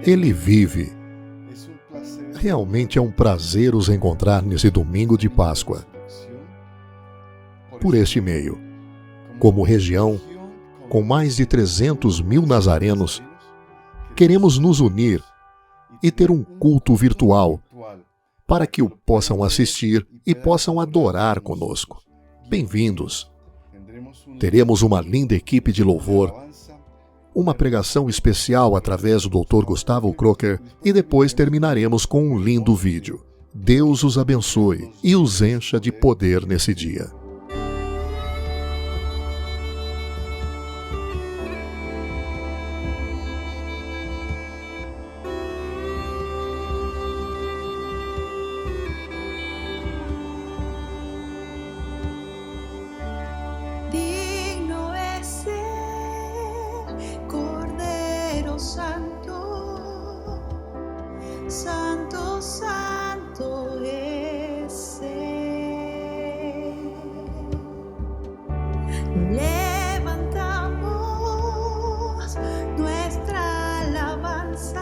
Ele vive. Realmente é um prazer os encontrar nesse domingo de Páscoa. Por este meio, como região, com mais de 300 mil nazarenos, queremos nos unir e ter um culto virtual para que o possam assistir e possam adorar conosco. Bem-vindos! Teremos uma linda equipe de louvor, uma pregação especial através do Dr. Gustavo Crocker e depois terminaremos com um lindo vídeo. Deus os abençoe e os encha de poder nesse dia. Santo, santo es Él. Levantamos nuestra alabanza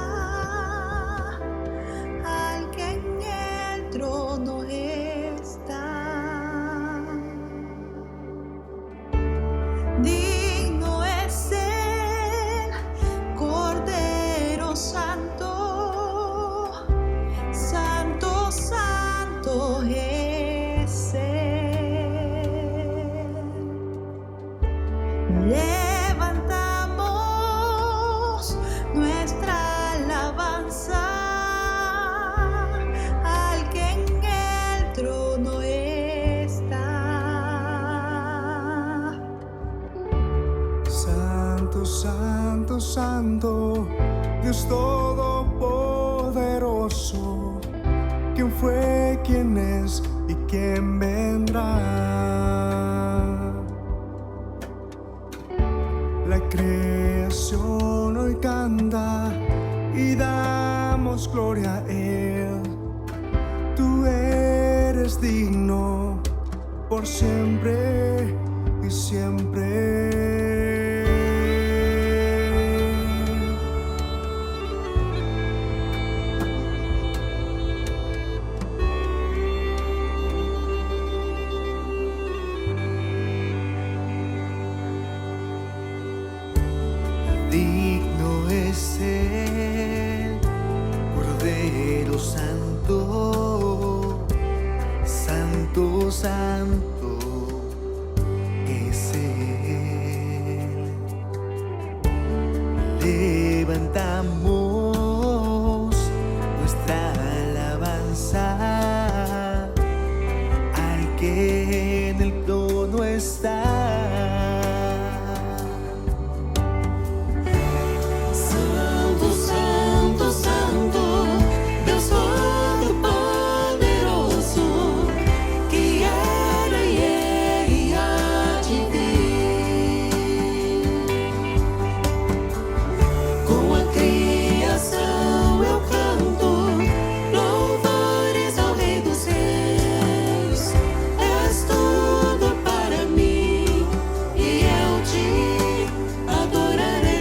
al que en el trono está. Digno es el Cordero Santo. Santo, santo es Él. Levantamos nuestra alabanza al que en el trono está. Santo, santo, santo, Dios Todopoderoso, quién fue, quién es y quién vendrá. La creación hoy canta y damos gloria a Él. Tú eres digno por siempre y siempre. Digno es el Cordero Santo, santo, santo es Él. Levantamos nuestra alabanza al que en el trono está. Santo, Santo, Santo, Deus Todo-Poderoso, que era e é e há de vir. Com a criação eu canto louvores ao Rei dos Reis. És tudo para mim e eu te adorarei.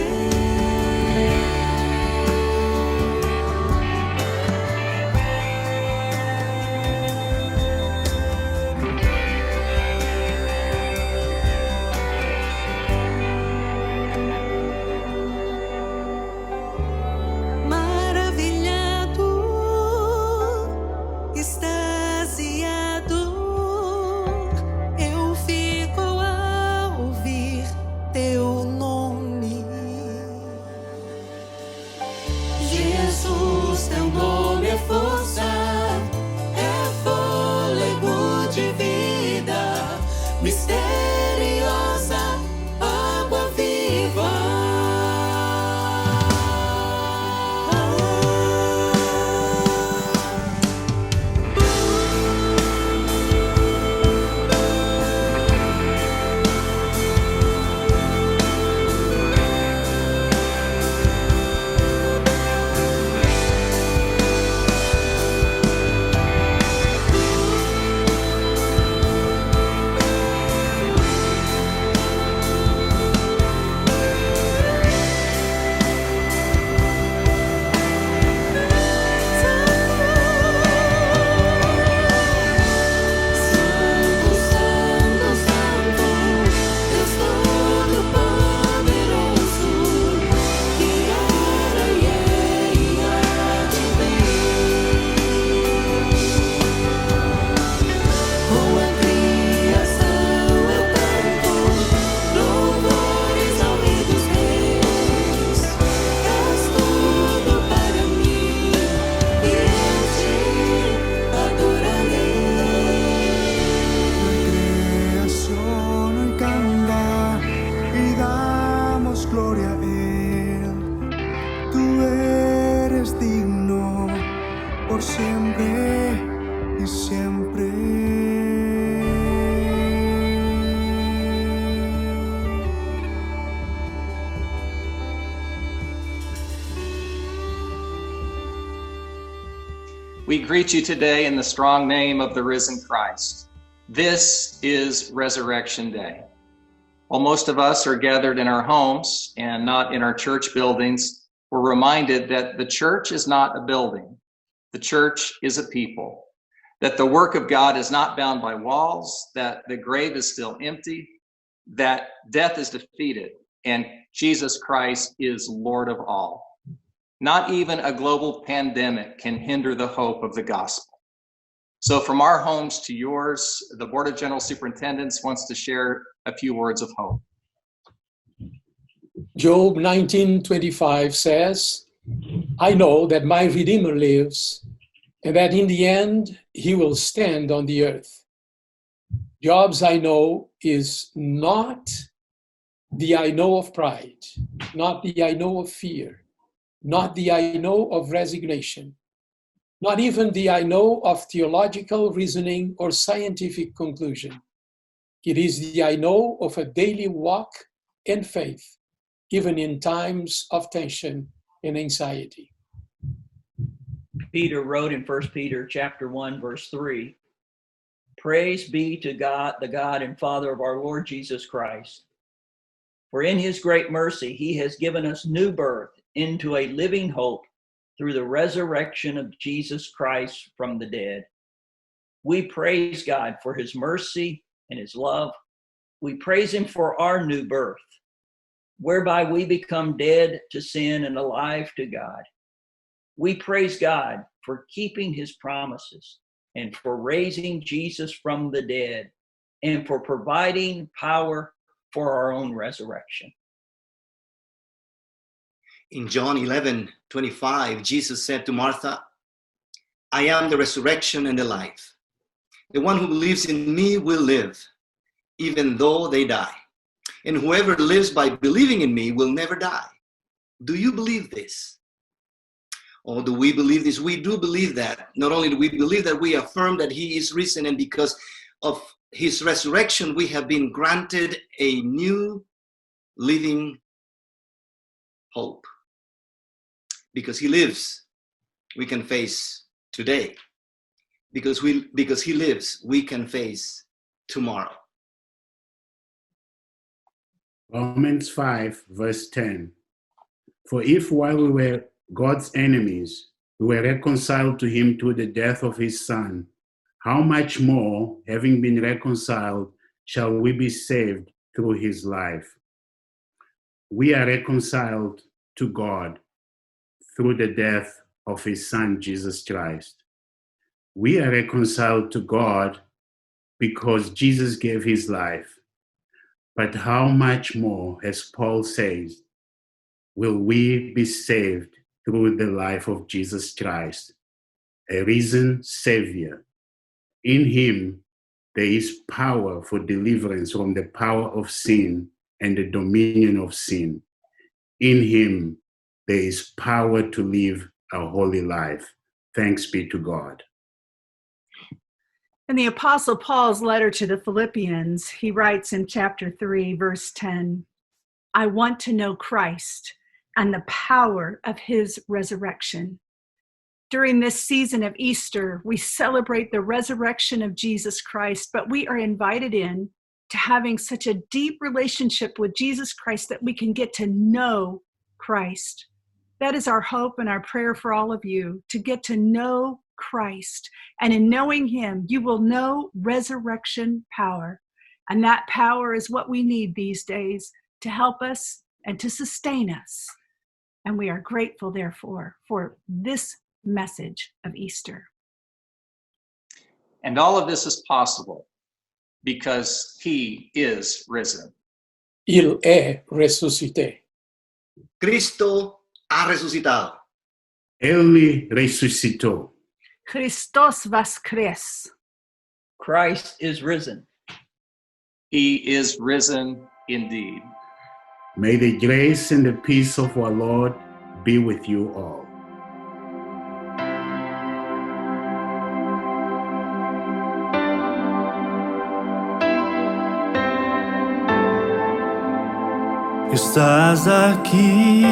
Maravilhado, extasiado, eu fico a ouvir teu nome. Jesus, teu nome é força, é fôlego de vida, misteriosa água viva. Santo, Santo, Santo, Deus Todo-Poderoso, que era e é e há de vir. Com a criação eu canto louvores ao Rei dos Reis. És tudo para mim e eu te adorarei. Creación hoy canta y damos gloria a Él. Tú eres digno por siempre y siempre. We greet you today in the strong name of the risen Christ. This is Resurrection Day. While most of us are gathered in our homes and not in our church buildings, we're reminded that the church is not a building. The church is a people. That the work of God is not bound by walls, that the grave is still empty, that death is defeated, and Jesus Christ is Lord of all. Not even a global pandemic can hinder the hope of the gospel. So from our homes to yours, the Board of General Superintendents wants to share a few words of hope. Job 19:25 says, I know that my Redeemer lives, and that in the end he will stand on the earth. Job's I know is not the I know of pride, not the I know of fear, not the I know of resignation, not even the I know of theological reasoning or scientific conclusion. It is the I know of a daily walk in faith, even in times of tension and anxiety. Peter wrote in 1 Peter chapter 1, verse 3, Praise be to God, the God and Father of our Lord Jesus Christ. For in his great mercy, he has given us new birth into a living hope through the resurrection of Jesus Christ from the dead. We praise God for his mercy and his love. We praise him for our new birth, whereby we become dead to sin and alive to God. We praise God for keeping his promises and for raising Jesus from the dead and for providing power for our own resurrection. In John 11:25, Jesus said to Martha, I am the resurrection and the life. The one who believes in me will live, even though they die. And whoever lives by believing in me will never die. Do you believe this? Or do we believe this? We do believe that. Not only do we believe that, we affirm that he is risen, and because of his resurrection, we have been granted a new living hope. Because he lives, we can face today. Because he lives, we can face tomorrow. Romans 5, verse 10. For if while we were God's enemies, we were reconciled to him through the death of his Son, how much more, having been reconciled, shall we be saved through his life? We are reconciled to God through the death of his Son, Jesus Christ. We are reconciled to God because Jesus gave his life. But how much more, as Paul says, will we be saved through the life of Jesus Christ, a risen Savior? In him, there is power for deliverance from the power of sin and the dominion of sin. In him, there is power to live a holy life. Thanks be to God. In the Apostle Paul's letter to the Philippians, he writes in chapter 3, verse 10, I want to know Christ and the power of his resurrection. During this season of Easter, we celebrate the resurrection of Jesus Christ, but we are invited in to having such a deep relationship with Jesus Christ that we can get to know Christ. That is our hope and our prayer for all of you, to get to know Christ. And in knowing him, you will know resurrection power. And that power is what we need these days to help us and to sustain us. And we are grateful, therefore, for this message of Easter. And all of this is possible because he is risen. Il est ressuscité. Cristo ha resucitado. Ele ressuscitou. Christos voskres. Christ is risen. He is risen indeed. May the grace and the peace of our Lord be with you all. Estás aqui,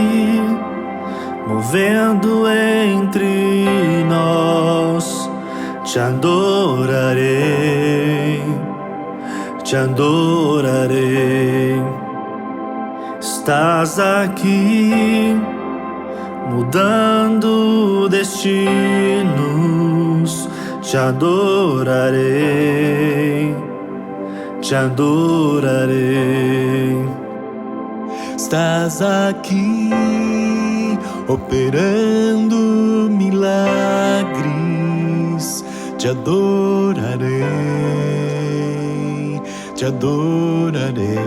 movendo entre nós, te adorarei, te adorarei. Estás aqui, mudando destinos, te adorarei, te adorarei. Estás aqui, operando milagres, te adorarei, te adorarei.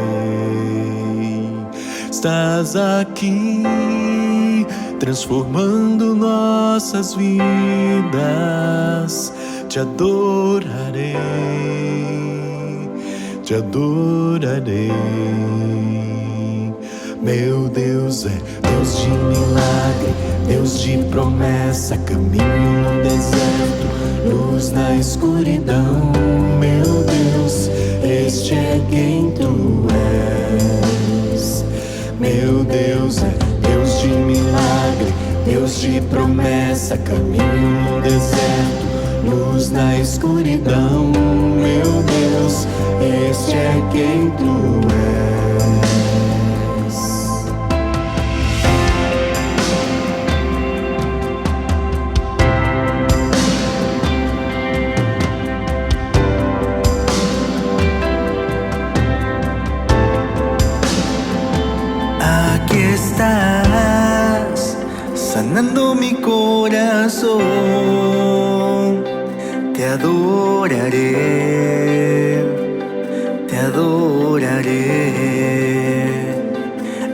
Estás aqui, transformando nossas vidas, te adorarei, te adorarei. Meu Deus é Deus de milagre, Deus de promessa, caminho no deserto, luz na escuridão. Meu Deus, este é quem tu és. Meu Deus é Deus de milagre, Deus de promessa, caminho no deserto, luz na escuridão. Meu Deus, este é quem tu és. Estás sanando mi corazón, te adoraré, te adoraré.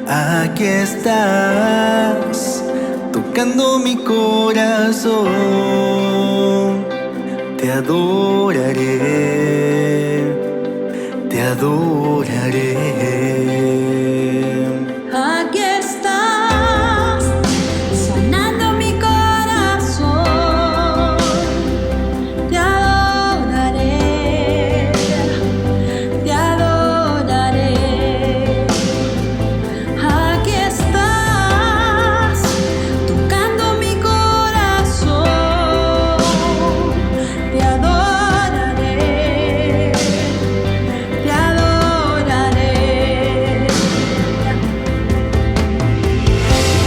Aquí estás tocando mi corazón, te adoraré, te adoraré. Aquí estás, sanando mi corazón. Te adoraré, te adoraré. Aquí estás, tocando mi corazón. Te adoraré, te adoraré.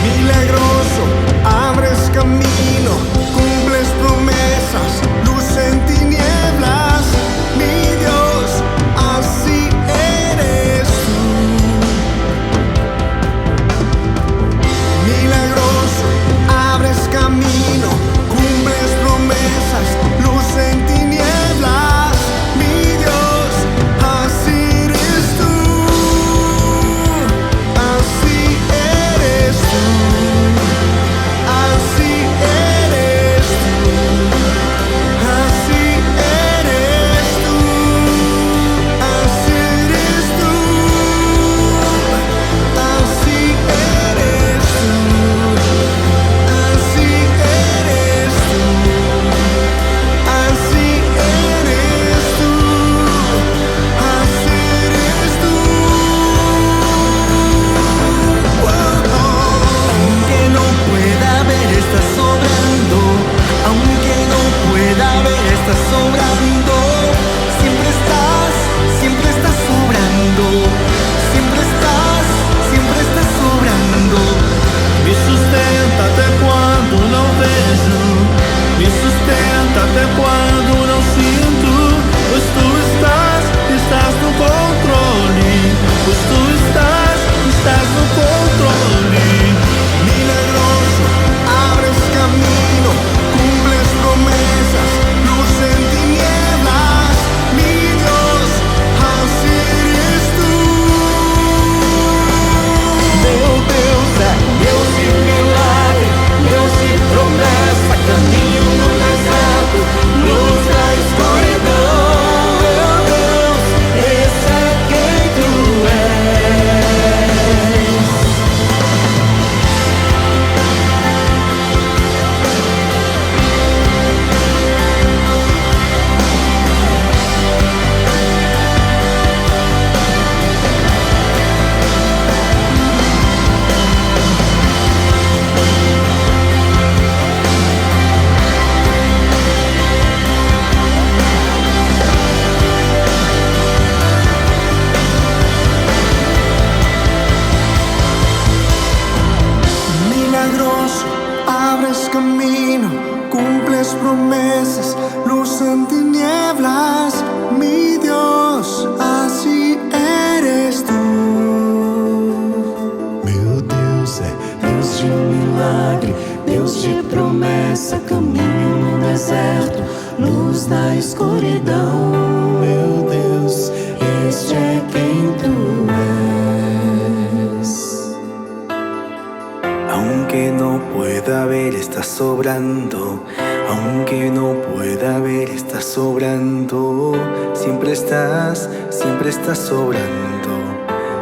Milagroso, abres camino, cumples promesas, luz en tinieblas. Mi Dios, así eres tú. Milagroso, abres camino, cumples promesas, luz en tinieblas. Mi Dios, así eres tú. Así eres tú. Así eres tú. Así eres tú. Así eres tú. Así eres tú. Así eres tú. Así eres tú. Así eres tú. Aunque no pueda ver, estás sobrando. Aunque no pueda ver, estás sobrando. Siempre estás sobrando. Siempre estás sobrando. Me sustenta até quando não vejo. Me sustenta até quando não sinto. Pois tu estás no controle. Pois tu estás no controle. Milagroso, abres camino, cumples promesas, luz en tinieblas. Mi Dios, así eres tú. Meu Deus é Deus de milagre, Deus de promessa, caminho no deserto, luz na escuridão. Meu Deus, esse é quem tu és. Milagroso, abres camino, cumples promesas, luz en tinieblas. Mi Dios, así eres tú. Meu Deus é Deus de milagre, Deus de promessa, caminho no deserto, luz na escuridão. Meu Deus, este é quem tu és. Aunque no pueda ver, estás sobrando. Aunque no pueda ver, estás sobrando. Siempre estás sobrando.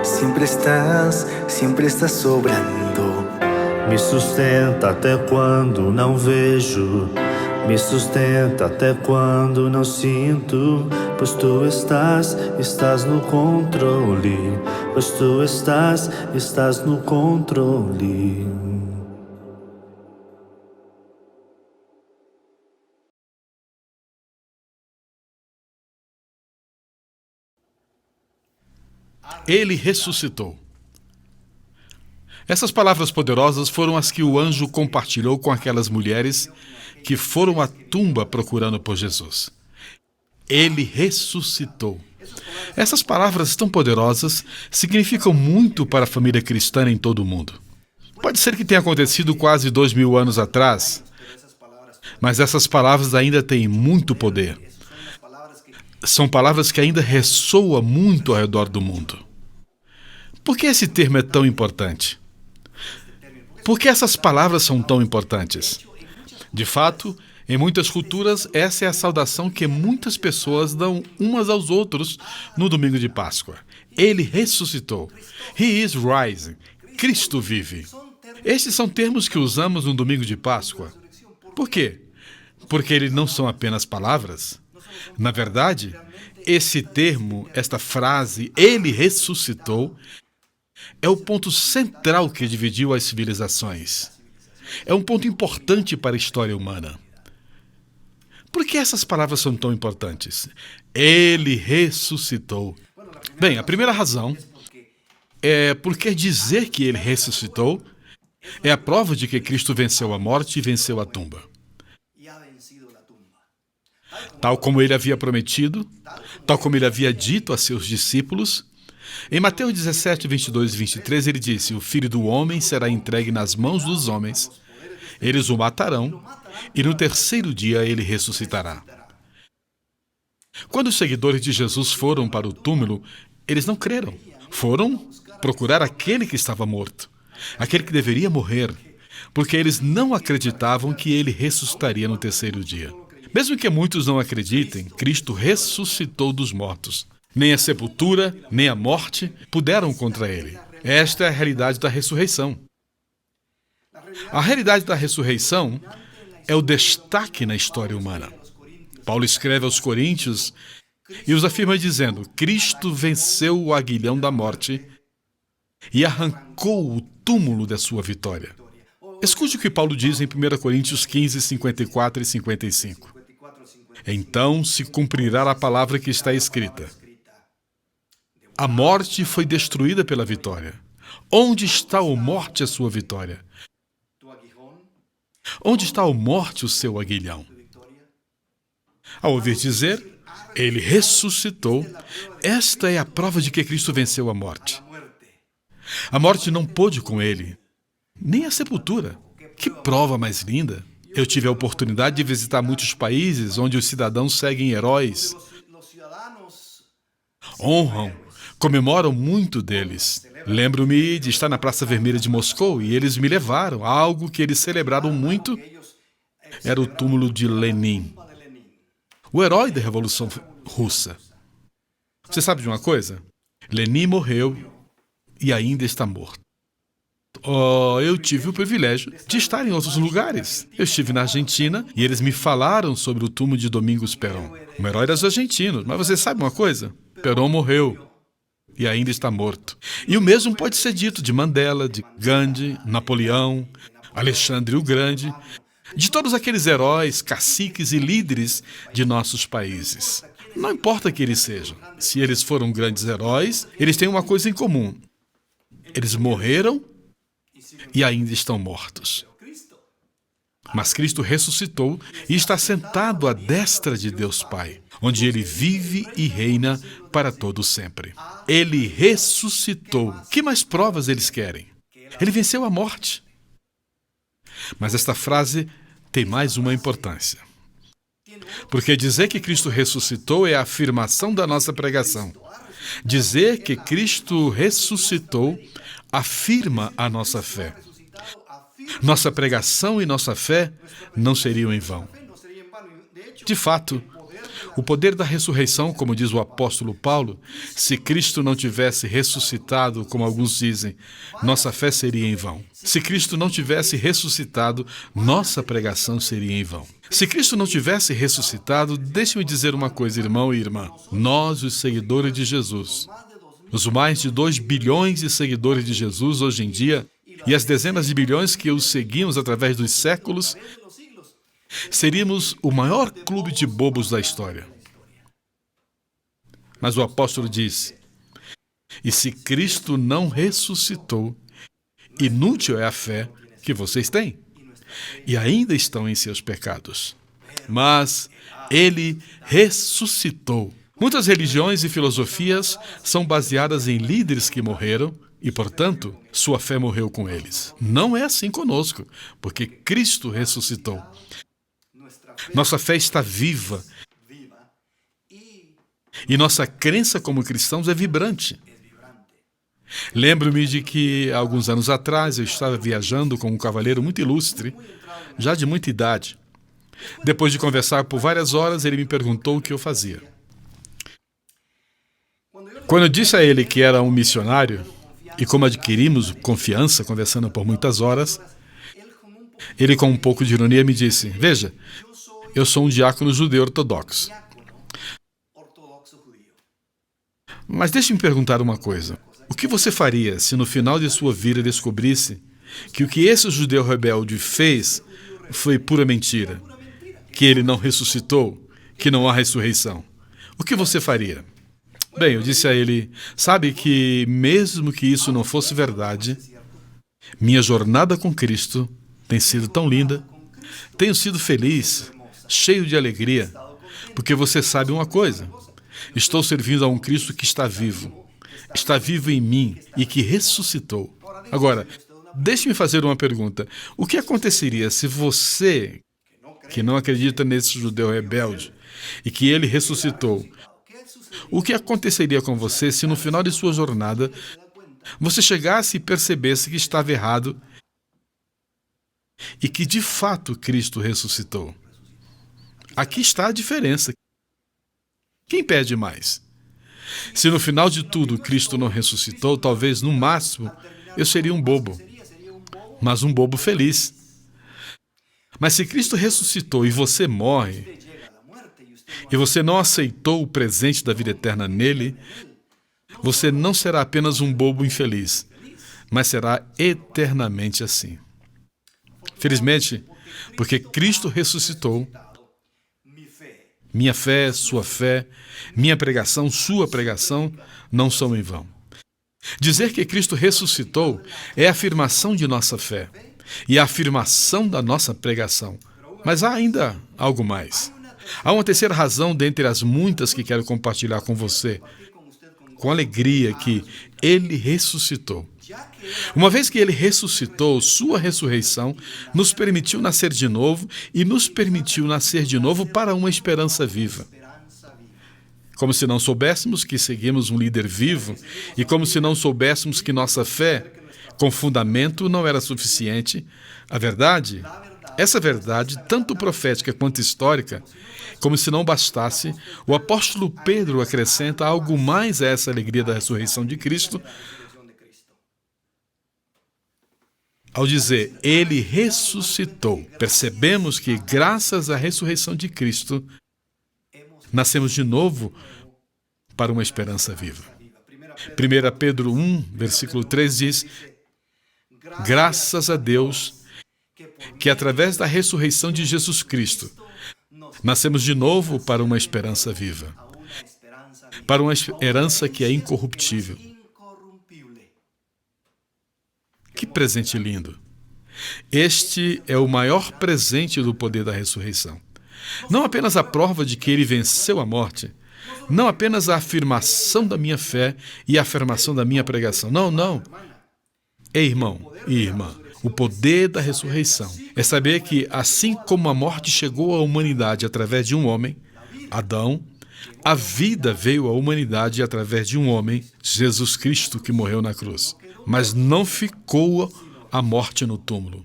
Siempre estás sobrando. Me sustenta até quando não vejo. Me sustenta até quando não sinto. Pois tu estás no controle. Pois tu estás no controle. Ele ressuscitou. Essas palavras poderosas foram as que o anjo compartilhou com aquelas mulheres que foram à tumba procurando por Jesus. Ele ressuscitou. Essas palavras tão poderosas significam muito para a família cristã em todo o mundo. Pode ser que tenha acontecido quase 2000 anos atrás, mas essas palavras ainda têm muito poder. São palavras que ainda ressoam muito ao redor do mundo. Por que esse termo é tão importante? Por que essas palavras são tão importantes? De fato, Em muitas culturas, essa é a saudação que muitas pessoas dão umas aos outros no domingo de Páscoa. Ele ressuscitou. He is rising. Cristo vive. Estes são termos que usamos no domingo de Páscoa. Por quê? Porque eles não são apenas palavras. Na verdade, esse termo, esta frase, ele ressuscitou, é o ponto central que dividiu as civilizações. É um ponto importante para a história humana. Por que essas palavras são tão importantes? Ele ressuscitou. Bem, a primeira razão é porque dizer que ele ressuscitou é a prova de que Cristo venceu a morte e venceu a tumba. Tal como ele havia prometido, tal como ele havia dito a seus discípulos, em Mateus 17, 22 e 23, ele disse: o Filho do Homem será entregue nas mãos dos homens, eles o matarão, e no terceiro dia ele ressuscitará. Quando os seguidores de Jesus foram para o túmulo, eles não creram. Foram procurar aquele que estava morto, aquele que deveria morrer, porque eles não acreditavam que ele ressuscitaria no terceiro dia. Mesmo que muitos não acreditem, Cristo ressuscitou dos mortos. Nem a sepultura, nem a morte puderam contra ele. Esta é a realidade da ressurreição. A realidade da ressurreição é o destaque na história humana. Paulo escreve aos Coríntios e os afirma dizendo: Cristo venceu o aguilhão da morte e arrancou o túmulo da sua vitória. Escute o que Paulo diz em 1 Coríntios 15, 54 e 55. Então se cumprirá a palavra que está escrita: a morte foi destruída pela vitória. Onde está, ó morte, a sua vitória? Onde está, ó morte, o seu aguilhão? Ao ouvir dizer, ele ressuscitou, esta é a prova de que Cristo venceu a morte. A morte não pôde com ele, nem a sepultura. Que prova mais linda! Eu tive a oportunidade de visitar muitos países onde os cidadãos seguem heróis, honram, comemoram muito deles. Lembro-me de estar na Praça Vermelha de Moscou e eles me levaram a algo que eles celebraram muito. Era o túmulo de Lenin, o herói da Revolução Russa. Você sabe de uma coisa? Lenin morreu e ainda está morto. Eu tive o privilégio de estar em outros lugares. Eu estive na Argentina e eles me falaram sobre o túmulo de Domingos Perón, um herói dos argentinos. Mas você sabe uma coisa? Perón morreu e ainda está morto. E o mesmo pode ser dito de Mandela, de Gandhi, Napoleão, Alexandre o Grande, de todos aqueles heróis, caciques e líderes de nossos países. Não importa que eles sejam. Se eles foram grandes heróis, eles têm uma coisa em comum. Eles morreram e ainda estão mortos. Mas Cristo ressuscitou e está sentado à destra de Deus Pai, onde Ele vive e reina para todo sempre. Ele ressuscitou. Que mais provas eles querem? Ele venceu a morte. Mas esta frase tem mais uma importância. Porque dizer que Cristo ressuscitou é a afirmação da nossa pregação. Dizer que Cristo ressuscitou afirma a nossa fé. Nossa pregação e nossa fé não seriam em vão. De fato, o poder da ressurreição, como diz o apóstolo Paulo, se Cristo não tivesse ressuscitado, como alguns dizem, nossa fé seria em vão. Se Cristo não tivesse ressuscitado, nossa pregação seria em vão. Se Cristo não tivesse ressuscitado, deixe-me dizer uma coisa, irmão e irmã. Nós, os seguidores de Jesus, os mais de 2 bilhões de seguidores de Jesus hoje em dia, e as dezenas de bilhões que os seguimos através dos séculos, seríamos o maior clube de bobos da história. Mas o apóstolo diz: e se Cristo não ressuscitou, inútil é a fé que vocês têm, e ainda estão em seus pecados. Mas Ele ressuscitou. Muitas religiões e filosofias são baseadas em líderes que morreram e, portanto, sua fé morreu com eles. Não é assim conosco, porque Cristo ressuscitou. Nossa fé está viva e nossa crença como cristãos é vibrante. Lembro-me de que, alguns anos atrás, eu estava viajando com um cavaleiro muito ilustre, já de muita idade. Depois de conversar por várias horas, ele me perguntou o que eu fazia. Quando eu disse a ele que era um missionário, e como adquirimos confiança conversando por muitas horas, ele com um pouco de ironia me disse: veja, eu sou um diácono judeu ortodoxo. Mas deixe-me perguntar uma coisa. O que você faria se no final de sua vida descobrisse que o que esse judeu rebelde fez foi pura mentira? Que ele não ressuscitou? Que não há ressurreição? O que você faria? Bem, eu disse a ele: sabe que mesmo que isso não fosse verdade, minha jornada com Cristo tem sido tão linda, tenho sido feliz, cheio de alegria, porque você sabe uma coisa, estou servindo a um Cristo que está vivo em mim e que ressuscitou. Agora, deixe-me fazer uma pergunta. O que aconteceria se você, que não acredita nesse judeu rebelde e que ele ressuscitou, o que aconteceria com você se no final de sua jornada você chegasse e percebesse que estava errado e que de fato Cristo ressuscitou? Aqui está a diferença. Quem pede mais? Se no final de tudo Cristo não ressuscitou, talvez no máximo eu seria um bobo, mas um bobo feliz. Mas se Cristo ressuscitou e você morre, e você não aceitou o presente da vida eterna nele, você não será apenas um bobo infeliz, mas será eternamente assim. Felizmente, porque Cristo ressuscitou, minha fé, sua fé, minha pregação, sua pregação, não são em vão. Dizer que Cristo ressuscitou é a afirmação de nossa fé e a afirmação da nossa pregação. Mas há ainda algo mais. Há uma terceira razão dentre as muitas que quero compartilhar com você, com alegria, que Ele ressuscitou. Uma vez que Ele ressuscitou, sua ressurreição nos permitiu nascer de novo e nos permitiu nascer de novo para uma esperança viva. Como se não soubéssemos que seguimos um líder vivo e como se não soubéssemos que nossa fé, com fundamento, não era suficiente, a verdade, essa verdade, tanto profética quanto histórica, como se não bastasse, o apóstolo Pedro acrescenta algo mais a essa alegria da ressurreição de Cristo, ao dizer, Ele ressuscitou. Percebemos que, graças à ressurreição de Cristo, nascemos de novo para uma esperança viva. 1 Pedro 1, versículo 3 diz, graças a Deus, que através da ressurreição de Jesus Cristo, nascemos de novo para uma esperança viva, para uma esperança que é incorruptível. Que presente lindo! Este é o maior presente do poder da ressurreição. Não apenas a prova de que Ele venceu a morte, não apenas a afirmação da minha fé e a afirmação da minha pregação. Não, não. Ei, irmão e irmã, o poder da ressurreição é saber que, assim como a morte chegou à humanidade através de um homem, Adão, a vida veio à humanidade através de um homem, Jesus Cristo, que morreu na cruz. Mas não ficou a morte no túmulo.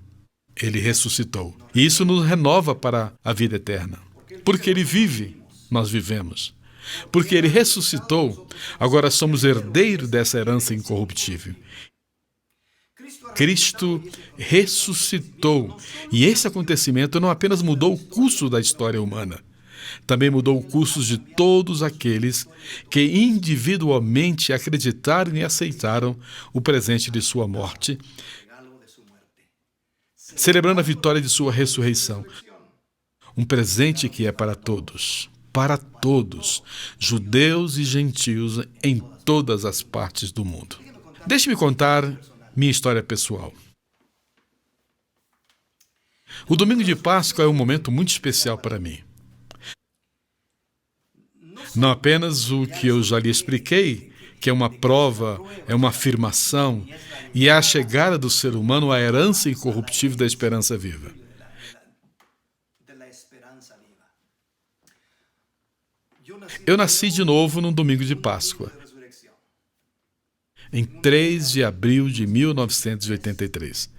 Ele ressuscitou. E isso nos renova para a vida eterna. Porque Ele vive, nós vivemos. Porque Ele ressuscitou, agora somos herdeiros dessa herança incorruptível. Cristo ressuscitou. E esse acontecimento não apenas mudou o curso da história humana, também mudou o curso de todos aqueles que individualmente acreditaram e aceitaram o presente de sua morte, celebrando a vitória de sua ressurreição. Um presente que é para todos, judeus e gentios em todas as partes do mundo. Deixe-me contar minha história pessoal. O domingo de Páscoa é um momento muito especial para mim. Não apenas o que eu já lhe expliquei, que é uma prova, é uma afirmação, e é a chegada do ser humano à herança incorruptível da esperança viva. Eu nasci de novo num domingo de Páscoa, em 3 de abril de 1983,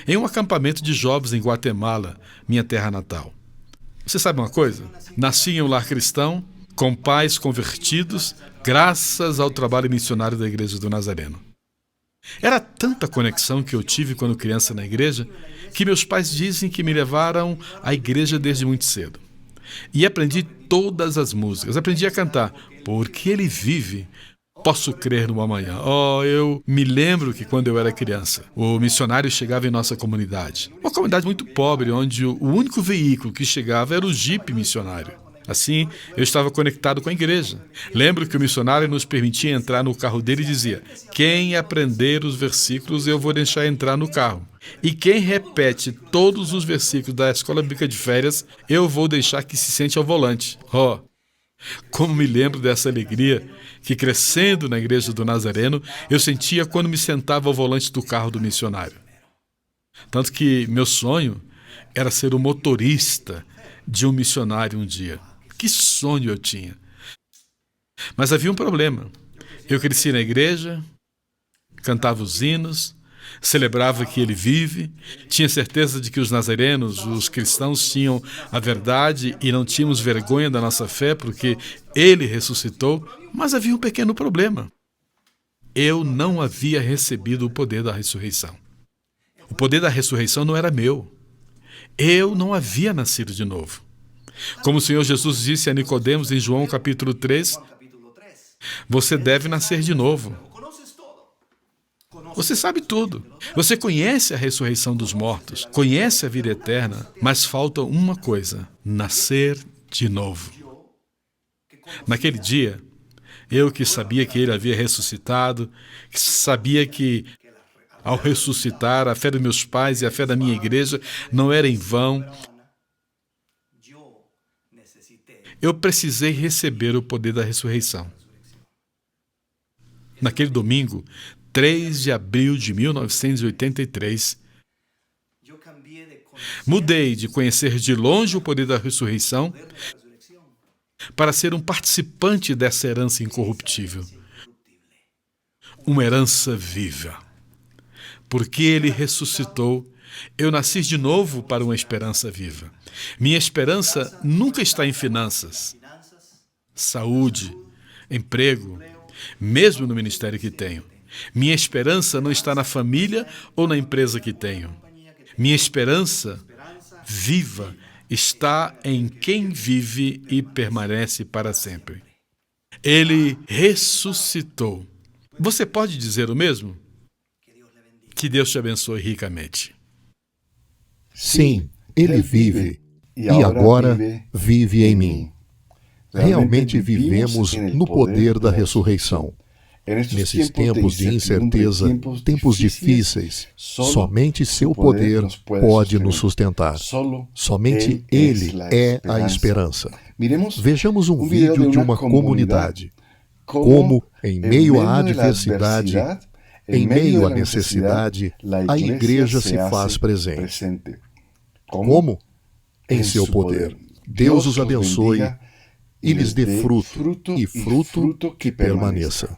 em um acampamento de jovens em Guatemala, minha terra natal. Você sabe uma coisa? Nasci em um lar cristão, com pais convertidos, graças ao trabalho missionário da Igreja do Nazareno. Era tanta conexão que eu tive quando criança na igreja, que meus pais dizem que me levaram à igreja desde muito cedo. E aprendi todas as músicas, aprendi a cantar, porque Ele vive. Posso crer no amanhã. Eu me lembro que quando eu era criança, o missionário chegava em nossa comunidade. Uma comunidade muito pobre, onde o único veículo que chegava era o jipe missionário. Assim, eu estava conectado com a igreja. Lembro que o missionário nos permitia entrar no carro dele e dizia: quem aprender os versículos, eu vou deixar entrar no carro. E quem repete todos os versículos da Escola Bíblica de Férias, eu vou deixar que se sente ao volante. Como me lembro dessa alegria que, crescendo na Igreja do Nazareno, eu sentia quando me sentava ao volante do carro do missionário. Tanto que meu sonho era ser o motorista de um missionário um dia. Que sonho eu tinha! Mas havia um problema. Eu cresci na igreja, cantava os hinos, celebrava que Ele vive, tinha certeza de que os nazarenos, os cristãos, tinham a verdade e não tínhamos vergonha da nossa fé porque Ele ressuscitou, mas havia um pequeno problema. Eu não havia recebido o poder da ressurreição. O poder da ressurreição não era meu. Eu não havia nascido de novo. Como o Senhor Jesus disse a Nicodemos em João capítulo 3, você deve nascer de novo. Você sabe tudo. Você conhece a ressurreição dos mortos, conhece a vida eterna, mas falta uma coisa: nascer de novo. Naquele dia, eu que sabia que Ele havia ressuscitado, que sabia que, ao ressuscitar, a fé dos meus pais e a fé da minha igreja não era em vão, eu precisei receber o poder da ressurreição. Naquele domingo, 3 de abril de 1983, mudei de conhecer de longe o poder da ressurreição para ser um participante dessa herança incorruptível. Uma herança viva. Porque Ele ressuscitou, eu nasci de novo para uma esperança viva. Minha esperança nunca está em finanças, saúde, emprego, mesmo no ministério que tenho. Minha esperança não está na família ou na empresa que tenho. Minha esperança viva está em quem vive e permanece para sempre. Ele ressuscitou. Você pode dizer o mesmo? Que Deus te abençoe ricamente. Sim, Ele vive e agora vive em mim. Realmente vivemos no poder da ressurreição. Nesses tempos de incerteza, tempos difíceis, somente seu poder pode nos sustentar. Somente Ele é a esperança. Vejamos um vídeo de uma comunidade. Como, em meio à adversidade, em meio à necessidade, a igreja se faz presente. Como? Em seu poder. Deus os abençoe e lhes dê fruto, e fruto que permaneça.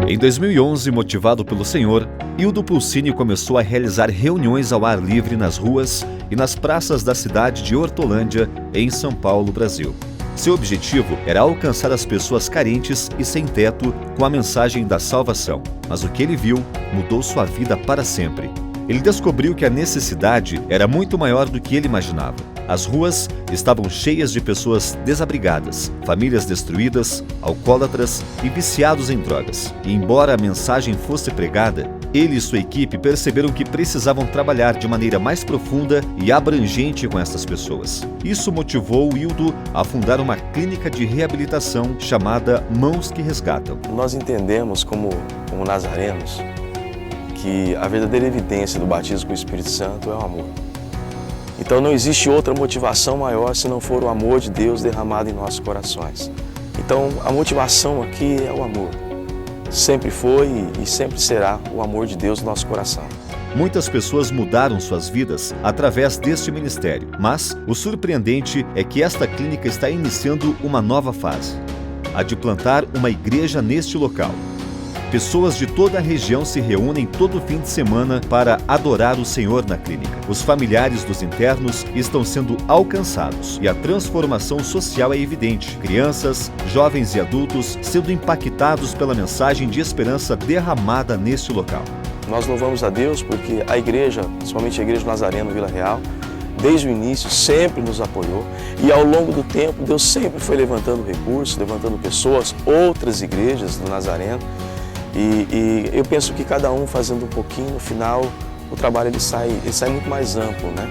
Em 2011, motivado pelo Senhor, Hildo Pulcini começou a realizar reuniões ao ar livre nas ruas e nas praças da cidade de Hortolândia, em São Paulo, Brasil. Seu objetivo era alcançar as pessoas carentes e sem teto com a mensagem da salvação, mas o que ele viu mudou sua vida para sempre. Ele descobriu que a necessidade era muito maior do que ele imaginava. As ruas estavam cheias de pessoas desabrigadas, famílias destruídas, alcoólatras e viciados em drogas. E embora a mensagem fosse pregada, ele e sua equipe perceberam que precisavam trabalhar de maneira mais profunda e abrangente com essas pessoas. Isso motivou Hildo a fundar uma clínica de reabilitação chamada Mãos que Resgatam. Nós entendemos como nazarenos que a verdadeira evidência do batismo com o Espírito Santo é o amor. Então não existe outra motivação maior se não for o amor de Deus derramado em nossos corações. Então a motivação aqui é o amor. Sempre foi e sempre será o amor de Deus no nosso coração. Muitas pessoas mudaram suas vidas através deste ministério, mas o surpreendente é que esta clínica está iniciando uma nova fase, a de plantar uma igreja neste local. Pessoas de toda a região se reúnem todo fim de semana para adorar o Senhor na clínica. Os familiares dos internos estão sendo alcançados e a transformação social é evidente. Crianças, jovens e adultos sendo impactados pela mensagem de esperança derramada neste local. Nós louvamos a Deus porque a igreja, principalmente a Igreja Nazareno Vila Real, desde o início sempre nos apoiou e ao longo do tempo Deus sempre foi levantando recursos, levantando pessoas, outras igrejas do Nazareno e eu penso que cada um fazendo um pouquinho, no final o trabalho ele sai muito mais amplo, né?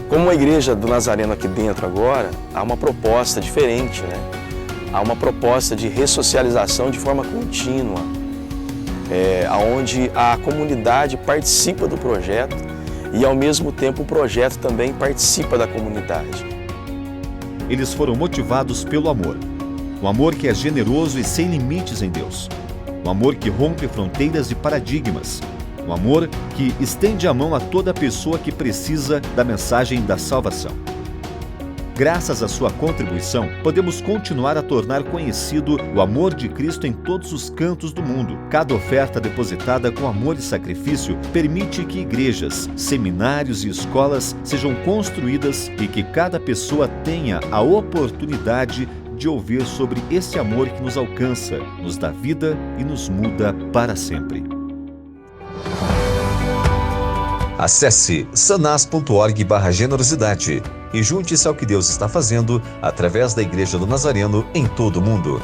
Como a igreja do Nazareno aqui dentro agora, há uma proposta diferente, né? Há uma proposta de ressocialização de forma contínua, onde a comunidade participa do projeto e ao mesmo tempo o projeto também participa da comunidade. Eles foram motivados pelo amor. Um amor que é generoso e sem limites em Deus. Um amor que rompe fronteiras e paradigmas. Um amor que estende a mão a toda pessoa que precisa da mensagem da salvação. Graças à sua contribuição, podemos continuar a tornar conhecido o amor de Cristo em todos os cantos do mundo. Cada oferta depositada com amor e sacrifício permite que igrejas, seminários e escolas sejam construídas e que cada pessoa tenha a oportunidade de ouvir sobre esse amor que nos alcança, nos dá vida e nos muda para sempre. Acesse sanas.org/generosidade e junte-se ao que Deus está fazendo através da Igreja do Nazareno em todo o mundo.